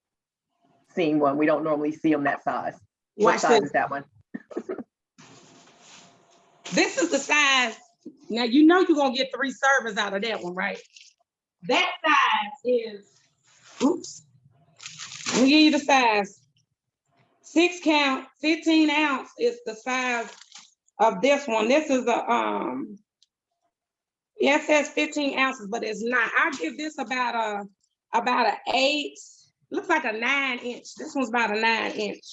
seen one. We don't normally see them that size. What Watch size this. is that one? This is the size. Now, you know you're gonna get 3 servings out of that one, right? That size is, oops. Let me give you the size. 6 count, 15 ounce is the size of this one. This is a, yeah, it says 15 ounces, but it's not. I give this about an 8, looks like a 9-inch. This one's about a 9-inch.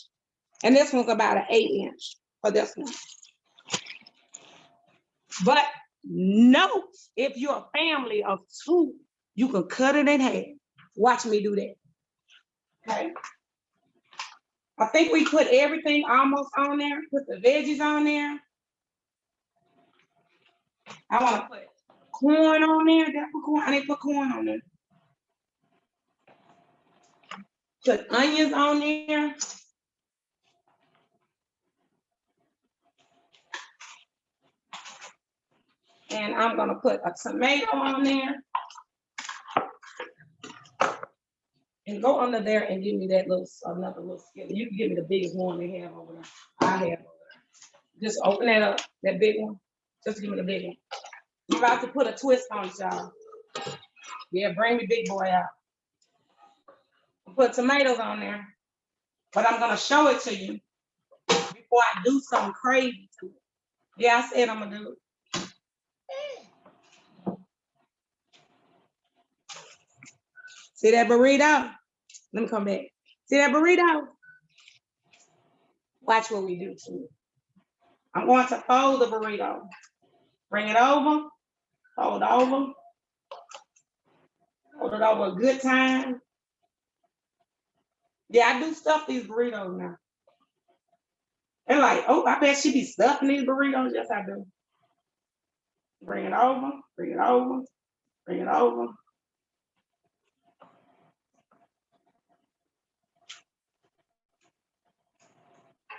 And this one's about an 8-inch for this one. But note, if you're a family of 2, you can cut it in half. Watch me do that. Okay. I think we put everything almost on there, put the veggies on there. I want to put corn on there. Did I put corn? I didn't put corn on there. Put onions on there. And I'm gonna put a tomato on there. And go under there and give me that little, another little skillet. You can give me the biggest one they have over there. I have over there. Just open that up, that big one. Just give me the big one. You're about to put a twist on it, y'all. Yeah, bring the big boy out. Put tomatoes on there. But I'm gonna show it to you before I do something crazy to it. Yeah, I said I'm gonna do it. See that burrito? Let me come back. See that burrito? Watch what we do to it. I'm going to fold the burrito. Bring it over, fold over. Hold it over a good time. Yeah, I do stuff these burritos now. They're like, oh, I bet she be stuffing these burritos. Yes, I do. Bring it over, bring it over, bring it over.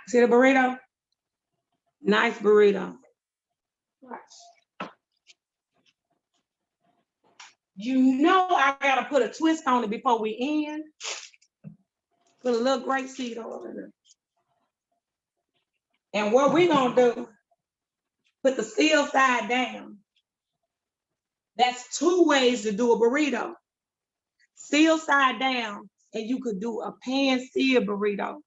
See the burrito? Nice burrito. Watch. You know I gotta put a twist on it before we end. Put a little grapeseed oil in it. And what we gonna do, put the steel side down. That's 2 ways to do a burrito. Steel side down, and you could do a pan-seared burrito.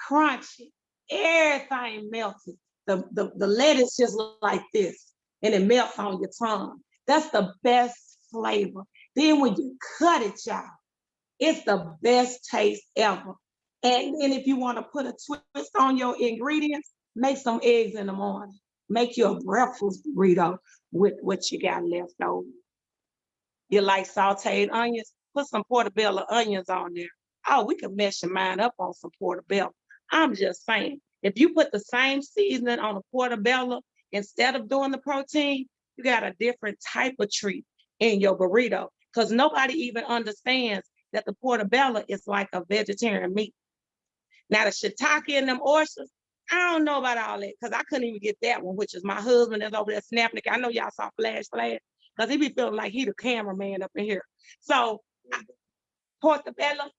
Crunchy, everything melted. The lettuce just like this, and it melts on your tongue. That's the best flavor. Then when you cut it, y'all, it's the best taste ever. And then if you want to put a twist on your ingredients, make some eggs in the morning. Make your breakfast burrito with what you got left over. You like sauteed onions? Put some portobello onions on there. Oh, we could mess your mind up on some portobello. I'm just saying, if you put the same seasoning on a portobello, instead of doing the protein, you got a different type of treat in your burrito, because nobody even understands that the portobello is like a vegetarian meat. Now the shiitake and them oysters, I don't know about all that, because I couldn't even get that one, which is my husband that's over there snapping. I know y'all saw flash, because he be feeling like he the cameraman up in here. So portobello,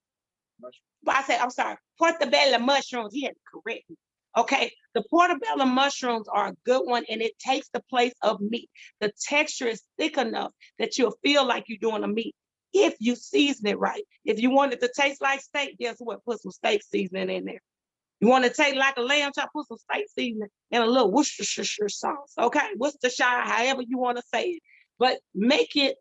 I said, I'm sorry, portobello mushrooms, he had to correct me. Okay, the portobello mushrooms are a good one, and it takes the place of meat. The texture is thick enough that you'll feel like you're doing a meat if you season it right. If you want it to taste like steak, guess what? Put some steak seasoning in there. You want to taste like a lamb chop, put some steak seasoning and a little Worcestershire sauce. Okay, Worcestershire, however you want to say it. But make it,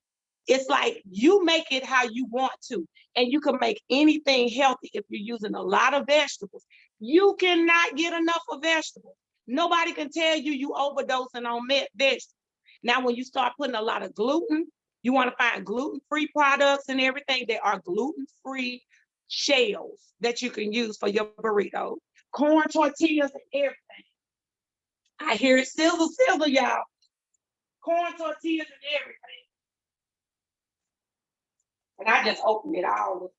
it's like you make it how you want to. And you can make anything healthy if you're using a lot of vegetables. You cannot get enough of vegetables. Nobody can tell you you overdosing on vegetables. Now, when you start putting a lot of gluten, you want to find gluten-free products and everything. There are gluten-free shells that you can use for your burrito. Corn tortillas and everything. I hear it sizzle, y'all. Corn tortillas and everything. And I just opened it all.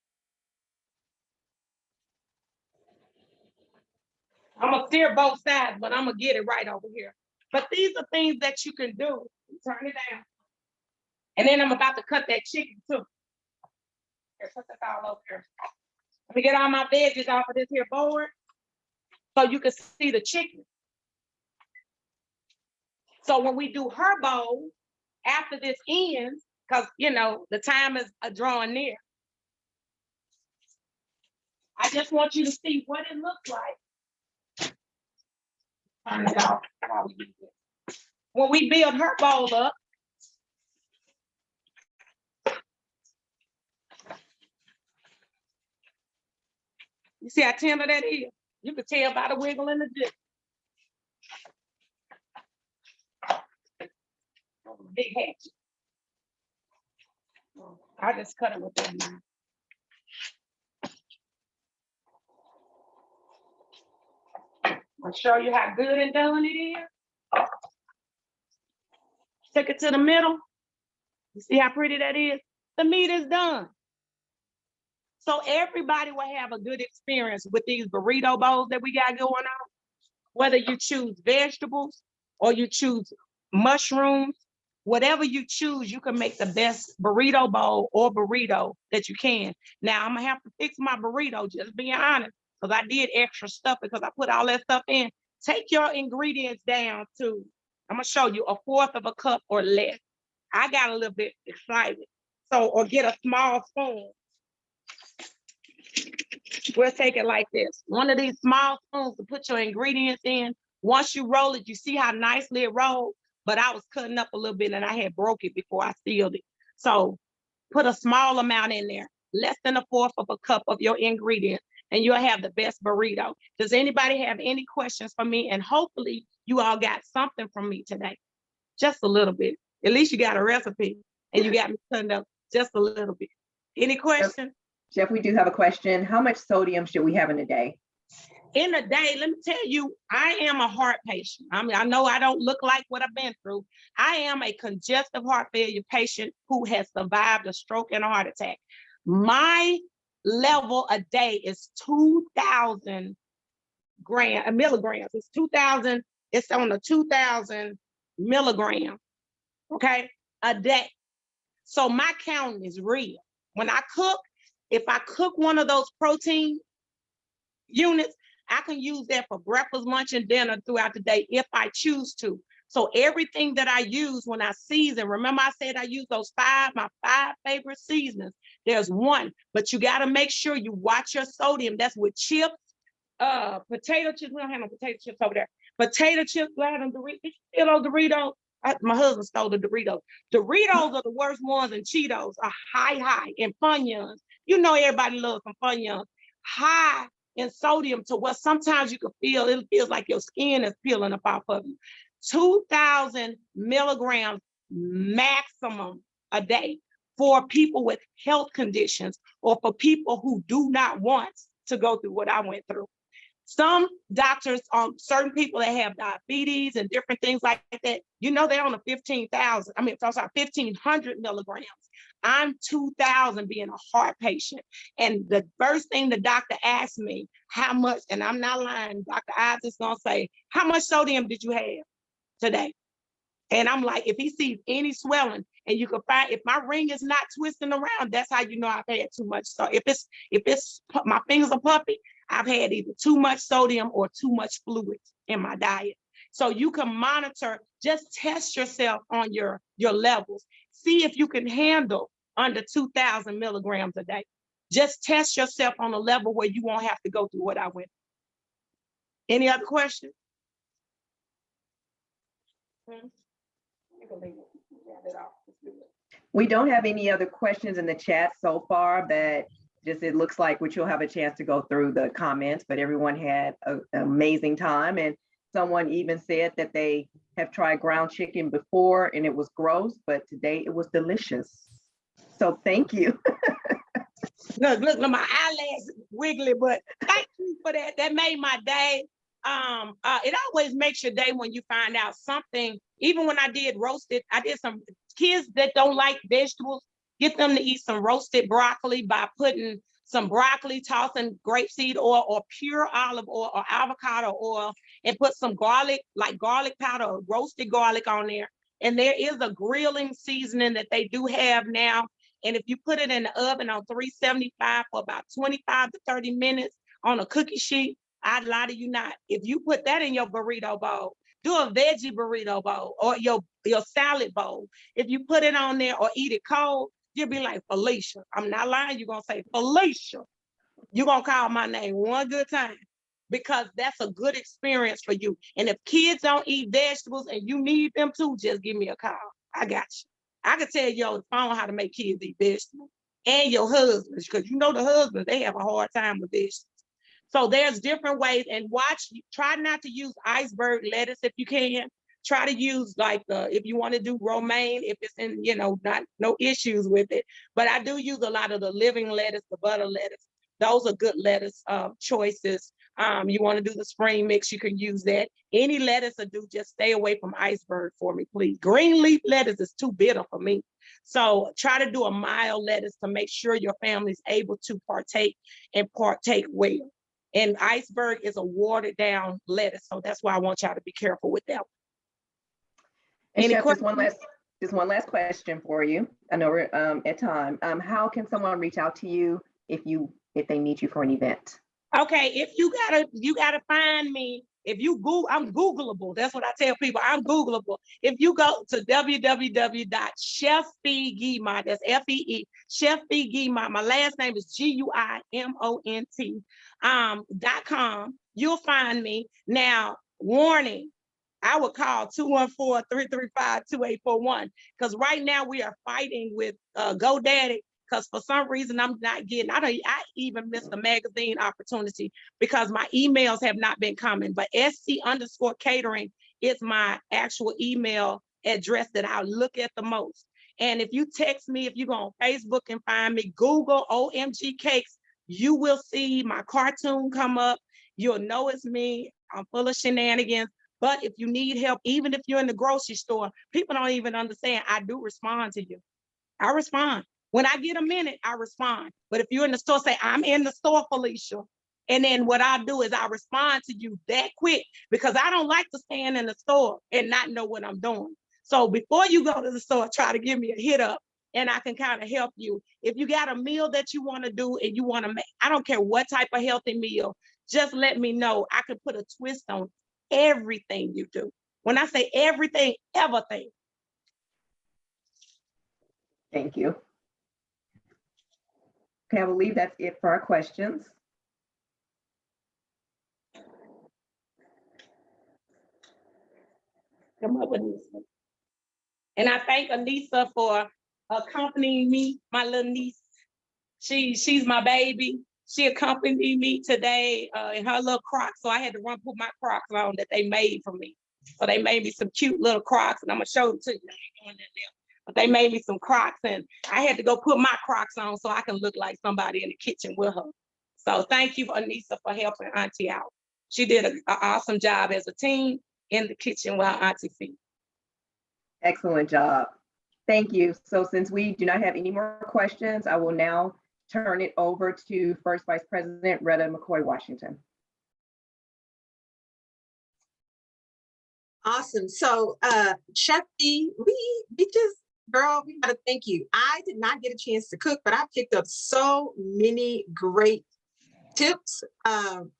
I'm gonna sear both sides, but I'm gonna get it right over here. But these are things that you can do. Turn it down. And then I'm about to cut that chicken too. Here, put this all over here. Let me get all my veggies off of this here board so you can see the chicken. So when we do her bowl, after this ends, because you know the time is drawing near, I just want you to see what it looks like. Turn it off while we do this. When we build her bowl up, you see how tender that is? You can tell by the wiggle in the dip. Big hatchet. I just cut it with that knife. I'll show you how good and done it is. Take it to the middle. You see how pretty that is? The meat is done. So everybody will have a good experience with these burrito bowls that we got going on. Whether you choose vegetables or you choose mushrooms, whatever you choose, you can make the best burrito bowl or burrito that you can. Now I'm gonna have to fix my burrito, just being honest, because I did extra stuff because I put all that stuff in. Take your ingredients down to, I'm gonna show you, 1/4 cup or less. I got a little bit excited. So, or get a small spoon. We'll take it like this. One of these small spoons to put your ingredients in. Once you roll it, you see how nicely it rolled, but I was cutting up a little bit and I had broke it before I sealed it. So put a small amount in there, less than 1/4 cup of your ingredients, and you'll have the best burrito. Does anybody have any questions for me? And hopefully you all got something from me today, just a little bit. At least you got a recipe and you got me cutting up just a little bit. Any questions? Chef, we do have a question. How much sodium should we have in a day? In a day, let me tell you, I am a heart patient. I mean, I know I don't look like what I've been through. I am a congestive heart failure patient who has survived a stroke and a heart attack. My level a day is 2,000 milligrams. It's 2,000, it's on a 2,000 milligram, okay, a day. So my counting is real. When I cook, if I cook one of those protein units, I can use that for breakfast, lunch, and dinner throughout the day if I choose to. So everything that I use when I season, remember I said I use my 5 favorite seasonings. There's one, but you got to make sure you watch your sodium. That's with chips, potato chips. We don't have no potato chips over there. Potato chips, Doritos. Did you feel those Doritos? My husband stole the Doritos. Doritos are the worst ones, and Cheetos are high, and Funyuns. You know everybody loves some Funyuns. High in sodium to what sometimes you can feel, it feels like your skin is peeling up off of you. 2,000 milligrams maximum a day for people with health conditions or for people who do not want to go through what I went through. Some doctors, certain people that have diabetes and different things like that, you know, they're on a 1,500 milligrams. I'm 2,000 being a heart patient. And the first thing the doctor asked me, how much, and I'm not lying, Dr. Ives is gonna say, how much sodium did you have today? And I'm like, if he sees any swelling, and you can find, if my ring is not twisting around, that's how you know I've had too much. So if it's my fingers are puffy, I've had either too much sodium or too much fluid in my diet. So you can monitor, just test yourself on your levels. See if you can handle under 2,000 milligrams a day. Just test yourself on a level where you won't have to go through what I went through. Any other questions? We don't have any other questions in the chat so far, but just it looks like which you'll have a chance to go through the comments, but everyone had an amazing time. And someone even said that they have tried ground chicken before and it was gross, but today it was delicious. So thank you. Look, my eyelash wiggly, but thank you for that. That made my day. It always makes your day when you find out something. Even when I did roasted, I did some kids that don't like vegetables, get them to eat some roasted broccoli by putting some broccoli, tossing grapeseed oil or pure olive oil or avocado oil, and put some garlic, like garlic powder or roasted garlic on there. And there is a grilling seasoning that they do have now. And if you put it in the oven on 375 for about 25 to 30 minutes on a cookie sheet, I'd lie to you not. If you put that in your burrito bowl, do a veggie burrito bowl or your salad bowl. If you put it on there or eat it cold, you'll be like, Felicia. I'm not lying. You're going to say, Felicia. You're going to call my name one good time because that's a good experience for you. And if kids don't eat vegetables and you need them to, just give me a call. I got you. I can tell you on the phone how to make kids eat vegetables and your husbands, because you know the husbands, they have a hard time with vegetables. So there's different ways, and try not to use iceberg lettuce if you can. Try to use if you want to do romaine, if it's in, no issues with it. But I do use a lot of the living lettuce, the butter lettuce. Those are good lettuce choices. You want to do the spring mix, you can use that. Any lettuce will do, just stay away from iceberg for me, please. Green leaf lettuce is too bitter for me. So try to do a mild lettuce to make sure your family's able to partake well. And iceberg is a watered down lettuce. So that's why I want y'all to be careful with that one. And Chef, just one last question for you. I know we're at time. How can someone reach out to you if they need you for an event? Okay, if you gotta find me. If you Google, I'm Googleable. That's what I tell people. I'm Googleable. If you go to www.cheffguimont, that's F-E-E, Chef Guimont. My last name is GUIMONT.com. You'll find me. Now, warning. I would call 214-335-2841 because right now we are fighting with GoDaddy because for some reason I'm not getting, I even missed a magazine opportunity because my emails have not been coming, but SC_catering is my actual email address that I look at the most. And if you text me, if you go on Facebook and find me, Google OMG Cakes, you will see my cartoon come up. You'll know it's me. I'm full of shenanigans. But if you need help, even if you're in the grocery store, people don't even understand. I do respond to you. I respond. When I get a minute, I respond. But if you're in the store, say, I'm in the store, Felicia. And then what I do is I respond to you that quick because I don't like to stand in the store and not know what I'm doing. So before you go to the store, try to give me a hit up and I can kind of help you. If you got a meal that you want to do and you want to make, I don't care what type of healthy meal, just let me know. I can put a twist on everything you do. When I say everything, everything. Thank you. Okay, I believe that's it for our questions. Come up, Anissa. And I thank Anissa for accompanying me, my little niece. She's my baby. She accompanied me today in her little Crocs. So I had to run put my Crocs on that they made for me. So they made me some cute little Crocs, and I'm gonna show them to you. But they made me some Crocs, and I had to go put my Crocs on so I can look like somebody in the kitchen with her. So thank you, Anissa, for helping Auntie out. She did an awesome job as a team in the kitchen while Auntie feeds. Excellent job. Thank you. So since we do not have any more questions, I will now turn it over to First Vice President Retta McCoy-Washington. Awesome. So Chef D, we just, girl, we gotta thank you. I did not get a chance to cook, but I picked up so many great tips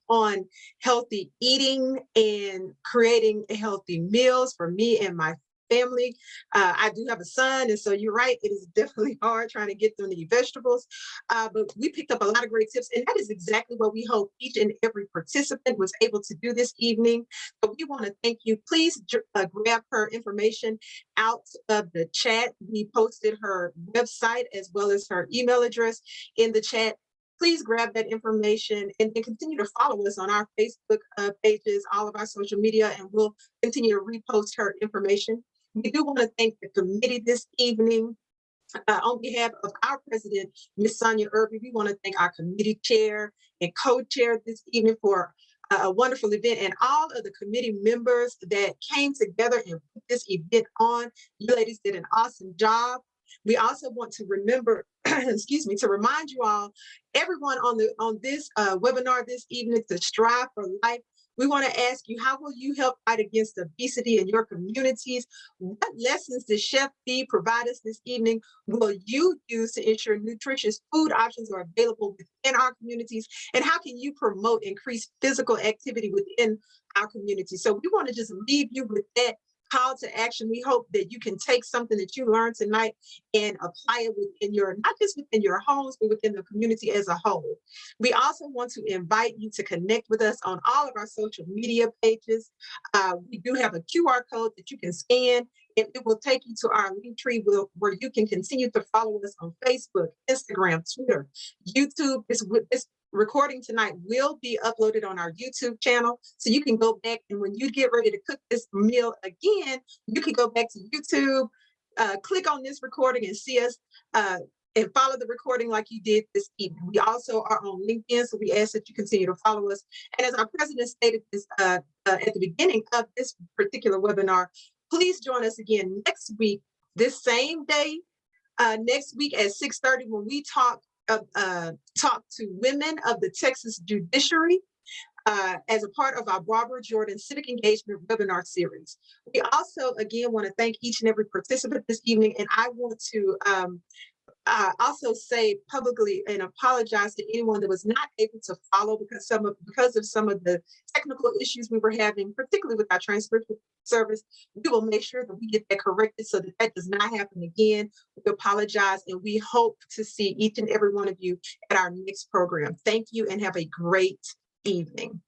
on healthy eating and creating healthy meals for me and my family. I do have a son, and so you're right, it is definitely hard trying to get them to eat vegetables, but we picked up a lot of great tips, and that is exactly what we hope each and every participant was able to do this evening. So we want to thank you. Please grab her information out of the chat. We posted her website as well as her email address in the chat. Please grab that information and then continue to follow us on our Facebook pages, all of our social media, and we'll continue to repost her information. We do want to thank the committee this evening. On behalf of our president, Ms. Sonia Irby, we want to thank our committee chair and co-chair this evening for a wonderful event, and all of the committee members that came together and put this event on. You ladies did an awesome job. We also want to remember, excuse me, to remind you all, everyone on this webinar this evening, to strive for life. We want to ask you, how will you help fight against obesity in your communities? What lessons does Chef B provide us this evening will you use to ensure nutritious food options are available within our communities? And how can you promote increased physical activity within our community? So we want to just leave you with that call to action. We hope that you can take something that you learned tonight and apply it within your, not just within your homes, but within the community as a whole. We also want to invite you to connect with us on all of our social media pages. We do have a QR code that you can scan, and it will take you to our link tree where you can continue to follow us on Facebook, Instagram, Twitter, YouTube. This recording tonight will be uploaded on our YouTube channel. So you can go back, and when you get ready to cook this meal again, you can go back to YouTube, click on this recording and see us and follow the recording like you did this evening. We also are on LinkedIn, so we ask that you continue to follow us. And as our president stated this at the beginning of this particular webinar, please join us again next week, this same day, next week at 6:30, when we talk to women of the Texas judiciary as a part of our Barbara Jordan Civic Engagement webinar series. We also, again, want to thank each and every participant this evening, and I want to also say publicly and apologize to anyone that was not able to follow because of some of the technical issues we were having, particularly with our transcript service. We will make sure that we get that corrected so that that does not happen again. We apologize, and we hope to see each and every one of you at our next program. Thank you and have a great evening.